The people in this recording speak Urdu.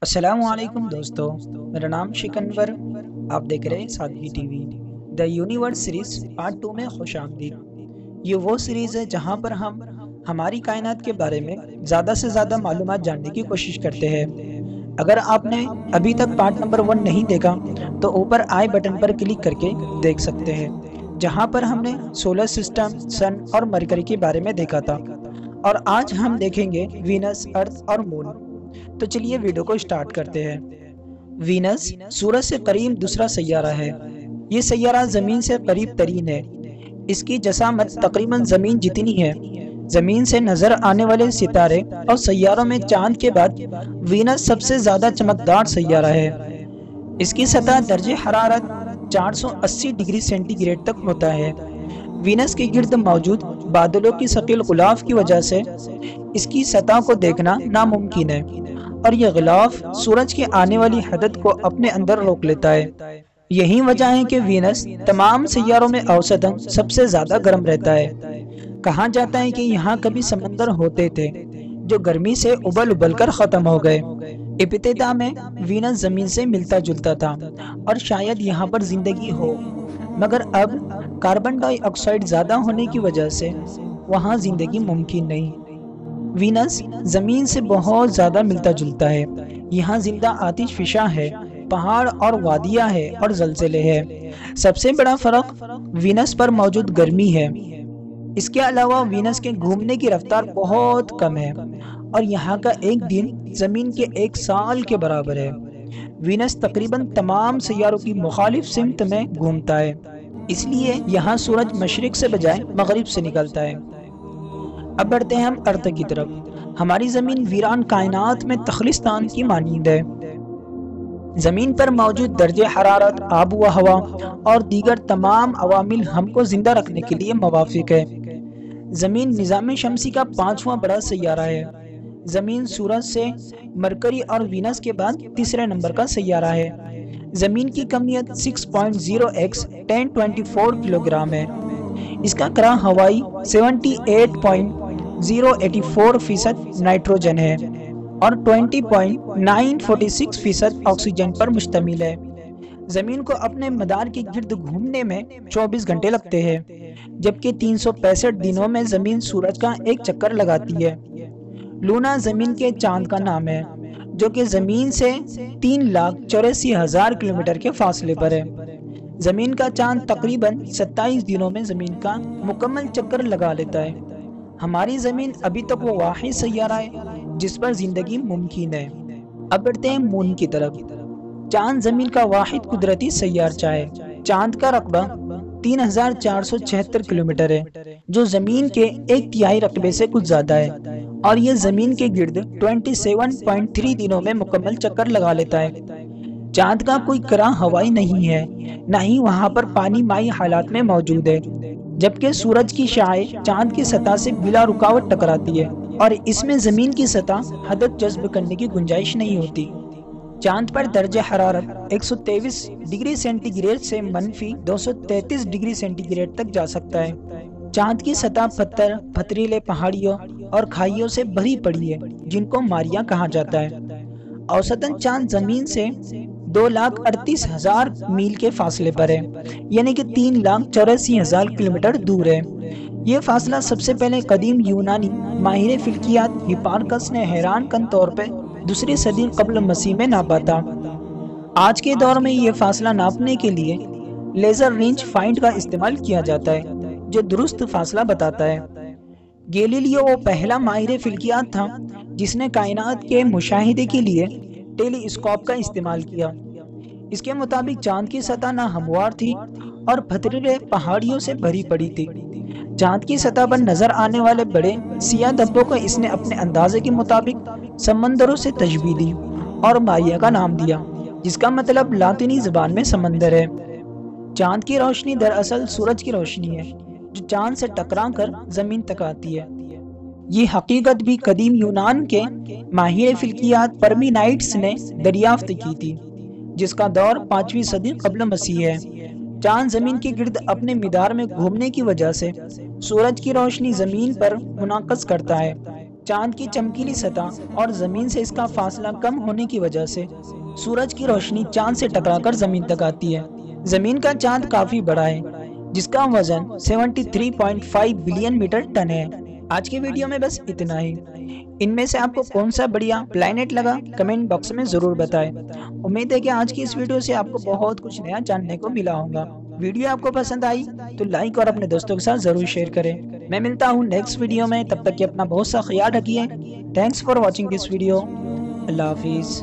السلام علیکم دوستو، میرا نام شکنور، آپ دیکھ رہے ہیں سادگی T V the universe series part 2 میں خوش آمدید۔ یہ وہ سیریز ہے جہاں پر ہم ہماری کائنات کے بارے میں زیادہ سے زیادہ معلومات جاننے کی کوشش کرتے ہیں۔ اگر آپ نے ابھی تک پارٹ نمبر 1 نہیں دیکھا تو اوپر آئی بٹن پر کلک کر کے دیکھ سکتے ہیں، جہاں پر ہم نے سولر سسٹم، سن اور مرکری کے بارے میں دیکھا تھا، اور آج ہم دیکھیں گے وینس، ارتھ اور مون۔ تو چلیے ویڈیو کو سٹارٹ کرتے ہیں۔ وینس سورج سے قریب دوسرا سیارہ ہے۔ یہ سیارہ زمین سے قریب ترین ہے۔ اس کی جسامت تقریباً زمین جتنی ہے۔ زمین سے نظر آنے والے ستارے اور سیاروں میں چاند کے بعد وینس سب سے زیادہ چمکدار سیارہ ہے۔ اس کی سطح درجہ حرارت 480 ڈگری سینٹی گریڈ تک ہوتا ہے۔ وینس کے گرد موجود بادلوں کی ثقیل غلاف کی وجہ سے اس کی سطح کو دیکھنا ناممکن ہے، اور یہ غلاف سورج کی آنے والی حدت کو اپنے اندر روک لیتا ہے۔ یہی وجہ ہے کہ وینس تمام سیاروں میں اوسطاً سب سے زیادہ گرم رہتا ہے۔ کہا جاتا ہے کہ یہاں کبھی سمندر ہوتے تھے جو گرمی سے ابل کر ختم ہو گئے۔ ابتدا میں وینس زمین سے ملتا جلتا تھا اور شاید یہاں پر زندگی ہو، مگر اب کاربن ڈائی آکسائڈ زیادہ ہونے کی وجہ سے وہاں زندگی ممکن نہیں۔ وینس زمین سے بہت زیادہ ملتا جلتا ہے۔ یہاں زندہ آتش فشاں ہے، پہاڑ اور وادیاں ہے اور زلزلے ہیں۔ سب سے بڑا فرق وینس پر موجود گرمی ہے۔ اس کے علاوہ وینس کے گھومنے کی رفتار بہت کم ہے، اور یہاں کا ایک دن زمین کے 1 سال کے برابر ہے۔ وینس تقریباً تمام سیاروں کی مخالف سمت میں گھومتا ہے، اس لیے یہاں سورج مشرق سے بجائے مغرب سے نکلتا ہے۔ اب بڑھتے ہیں ہم ارتھ کی طرف۔ ہماری زمین ویران کائنات میں تخلیصستان کی مانند ہے۔ زمین پر موجود درجہ حرارت، آب و ہوا اور دیگر تمام عوامل ہم کو زندہ رکھنے کے لیے موافق ہے۔ زمین نظام شمسی کا 5واں بڑا سیارہ ہے۔ زمین سورج سے مرکری اور وینس کے بعد تیسرے نمبر کا سیارہ ہے۔ زمین کی کمیت 6.0 x 1024 کلو گرام ہے۔ اس کا کرہ ہوائی 78.084% نائٹروجن ہے اور 20.946% آکسیجن پر مشتمل ہے۔ زمین کو اپنے مدار کے گرد گھومنے میں 24 گھنٹے لگتے ہیں، جبکہ 365 دنوں میں زمین سورج کا ایک چکر لگاتی ہے۔ لونا زمین کے چاند کا نام ہے، جو کہ زمین سے 3,84,000 کلومیٹر کے فاصلے پر ہے۔ زمین کا چاند تقریباً 27 دنوں میں زمین کا مکمل چکر لگا لیتا ہے۔ ہماری زمین ابھی تک وہ واحد سیارہ ہے جس پر زندگی ممکن ہے۔ اب بڑھتے ہیں مون کی طرف۔ چاند زمین کا واحد قدرتی سیارچہ ہے۔ چاند کا رقبہ 3,476 کلومیٹر ہے، جو زمین کے 1/3 رقبے سے کچھ زیادہ ہے، اور یہ زمین کے گرد 27.3 دنوں میں مکمل چکر لگا لیتا ہے۔ چاند کا کوئی کرہ ہوائی نہیں ہے، نہ ہی وہاں پر پانی مائی حالات میں موجود ہے، جبکہ سورج کی شعاع چاند کی سطح سے بلا رکاوٹ ٹکراتی ہے، اور اس میں زمین کی سطح حدت جذب کرنے کی گنجائش نہیں ہوتی۔ چاند پر درجہ حرارت 123 ڈگری سینٹی گریڈ سے -233 ڈگری سینٹی گریڈ تک جا سکتا ہے۔ چاند کی سطح پتھر، پتھریلے پہاڑیوں اور کھائیوں سے بھری پڑی ہے، جن کو ماریاں کہا جاتا ہے۔ اوسطاً چاند زمین سے 2,38,000 میل کے فاصلے پر ہے، یعنی کہ 3,84,000 کلومیٹر دور ہے۔ یہ فاصلہ سب سے پہلے قدیم یونانی ماہر فلکیات ہپارکس نے حیران کن طور پہ 2 صدی قبل مسیح میں ناپا تھا۔ آج کے دور میں یہ فاصلہ ناپنے کے لیے لیزر رینج فائنڈ کا استعمال کیا جاتا ہے، جو درست فاصلہ بتاتا ہے۔ گیلیلیو وہ پہلا ماہر فلکیات تھا جس نے کائنات کے مشاہدے کے لیے ٹیلی اسکوپ کا استعمال کیا۔ اس کے مطابق چاند کی سطح نہ ہموار تھی اور پتھریلے پہاڑیوں سے بھری پڑی تھی۔ چاند کی سطح پر نظر آنے والے بڑے سیاہ دھبوں کو اس نے اپنے اندازے کے مطابق سمندروں سے تشبیہ دی اور مائیا کا نام دیا، جس کا مطلب لاطینی زبان میں سمندر ہے۔ چاند کی روشنی دراصل سورج کی روشنی ہے، جو چاند سے ٹکرا کر زمین تک آتی ہے۔ یہ حقیقت بھی قدیم یونان کے ماہر فلکیات پرمینائٹس نے دریافت کی تھی، جس کا دور 5ویں صدی قبل مسیح ہے۔ چاند زمین کے گرد اپنے مدار میں گھومنے کی وجہ سے سورج کی روشنی زمین پر منعکس کرتا ہے، چاند کی چمکیلی سطح اور زمین سے اس کا فاصلہ کم ہونے کی وجہ سے سورج کی روشنی چاند سے ٹکرا کر زمین تک آتی ہے۔ زمین کا چاند کافی بڑا ہے جس کا وزن 73.5 بلین میٹر ٹن ہے۔ آج کی ویڈیو میں بس اتنا ہی۔ ان میں سے آپ کو کون سا بڑھیا پلانٹ لگا کمنٹ باکس میں ضرور بتائیں۔ امید ہے کہ آج کی اس ویڈیو سے آپ کو بہت کچھ نیا جاننے کو ملا ہوگا۔ ویڈیو آپ کو پسند آئی تو لائک اور اپنے دوستوں کے ساتھ ضرور شیئر کریں۔ میں ملتا ہوں نیکسٹ ویڈیو میں، تب تک کہ اپنا بہت سا خیال رکھیے۔ Thanks for watching this video. اللہ حافظ۔